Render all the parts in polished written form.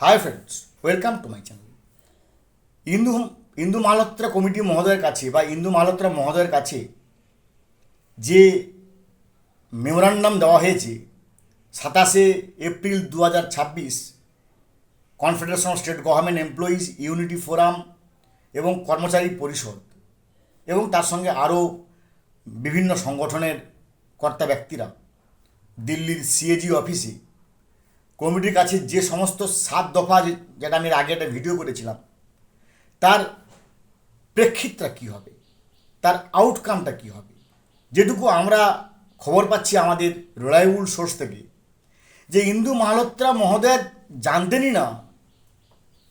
High friends, welcome to my channel. Indu Indu Malhotra committee মহোদয়ের কাছে বা ইন্দু মালহোত্রা মহোদয়ের কাছে যে মেমোরান্ডাম দেওয়া হয়েছে 27 April 2026 confederation of state government employees unity forum এবং কর্মচারী পরিষদ এবং তার সঙ্গে আরও বিভিন্ন সংগঠনের কর্তা ব্যক্তিরা দিল্লির সিএজি অফিসে কমিটির কাছে যে সমস্ত 7 দফা, যেটা আমি আগে একটা ভিডিও করেছিলাম, তার প্রেক্ষিতটা কী হবে, তার আউটকামটা কী হবে, যেটুকু আমরা খবর পাচ্ছি আমাদের রিলায়েবল সোর্স থেকে, যে ইন্দু মালহোত্রা মহোদয় জানতেনই না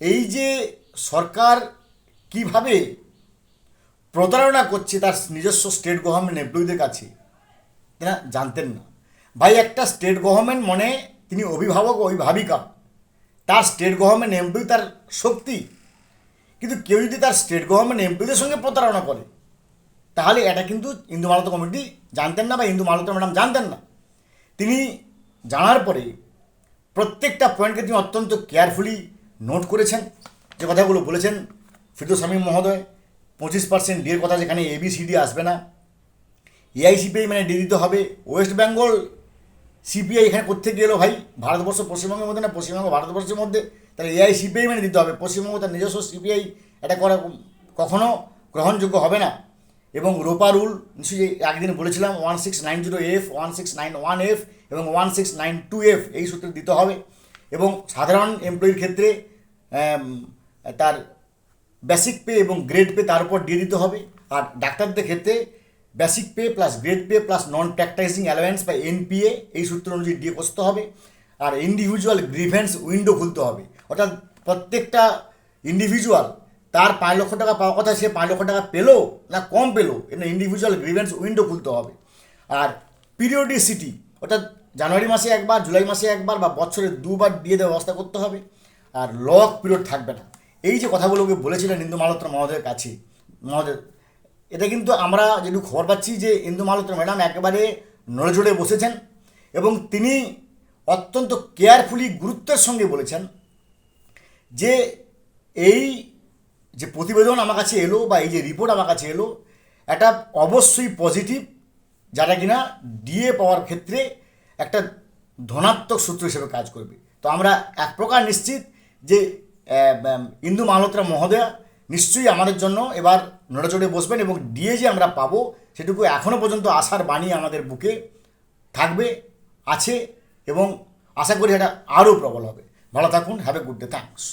এই যে সরকার কিভাবে প্রতারণা করছে তার নিজস্ব স্টেট গভর্নমেন্ট এমপ্লয়ীদের কাছে, না জানতেন না। ভাই, একটা স্টেট গভর্নমেন্ট মানে তিনি অভিভাবক অভিভাবিকা, তার স্টেট গভর্নমেন্ট এমপ্লয়ি তার শক্তি। কিন্তু কেউ যদি তার স্টেট গভর্নমেন্ট এমপ্লয়ীদের সঙ্গে প্রতারণা করে, তাহলে এটা কিন্তু ইন্দু মালহোত্রা কমিটি জানতেন না বা ইন্দু মালহোত্রা ম্যাডাম জানতেন না। তিনি জানার পরে প্রত্যেকটা পয়েন্টকে তিনি অত্যন্ত কেয়ারফুলি নোট করেছেন। যে কথাগুলো বলেছেন ফিরদৌস শামীম মহোদয়, 25% ডিএর কথা, যেখানে ABCD আসবে না, এআইসিপিআই মানে ডি দিতে হবে। ওয়েস্ট বেঙ্গল সিপিআই এখানে কোথেকে এলো ভাই? ভারতবর্ষ পশ্চিমবঙ্গের মধ্যে না, পশ্চিমবঙ্গ ভারতবর্ষের মধ্যে, তাহলে এআইসিপিআই মানে দিতে হবে। পশ্চিমবঙ্গ তার নিজস্ব সিপিআই এটা করা কখনো গ্রহণযোগ্য হবে না। এবং রোপা রুল নিশ্চয়ই একদিন বলেছিলাম 1690F, 1691F এবং 1692F এই সূত্রে দিতে হবে। এবং সাধারণ এমপ্লয়ির ক্ষেত্রে তার বেসিক পে এবং গ্রেড পে তার উপর দিয়ে দিতে হবে। আর ডাক্তারদের ক্ষেত্রে basic pay plus grade pay plus non practising allowance বা NPA এই সূত্র অনুযায়ী দিয়ে বসতে হবে। আর ইন্ডিভিজুয়াল গ্রিভেন্স উইন্ডো খুলতে হবে, অর্থাৎ প্রত্যেকটা ইন্ডিভিজুয়াল তার 5 লক্ষ টাকা পাওয়ার কথা, সে 5 লক্ষ টাকা পেলো না কম পেলো, এটা ইন্ডিভিজুয়াল গ্রিভেন্স উইন্ডো খুলতে হবে। আর পিরিয়ডিসিটি, অর্থাৎ জানুয়ারি মাসে একবার, জুলাই মাসে একবার বা বছরে 2বার দিয়ে দেওয়ার ব্যবস্থা করতে হবে। আর লক পিরিয়ড থাকবে না। এই যে কথাগুলোকে বলেছিলেন ইন্দু মালহোত্রা মহোদয়ের কাছে মহোদয়, এটা কিন্তু আমরা যেটুকু খবর পাচ্ছি যে ইন্দু মালহোত্রা ম্যাডাম একেবারে নড়েচড়ে বসেছেন এবং তিনি অত্যন্ত কেয়ারফুলি গুরুত্বের সঙ্গে বলেছেন যে এই যে প্রতিবেদন আমার কাছে এলো বা এই যে রিপোর্ট আমার কাছে এলো, এটা অবশ্যই পজিটিভ, যারা কিনা ডিএ পাওয়ার ক্ষেত্রে একটা ধনাত্মক সূত্র হিসেবে কাজ করবে। তো আমরা এক প্রকার নিশ্চিত যে ইন্দু মালহোত্রা মহোদয়া নিশ্চয়ই আমাদের জন্য এবার নড়েচড়ে বসবেন এবং ডিএ যে আমরা পাবো সেটুকু এখনও পর্যন্ত আশার বাণী আমাদের বুকে থাকবে, আছে এবং আশা করি এটা আরও প্রবল হবে। ভালো থাকুন, have a good day, thanks.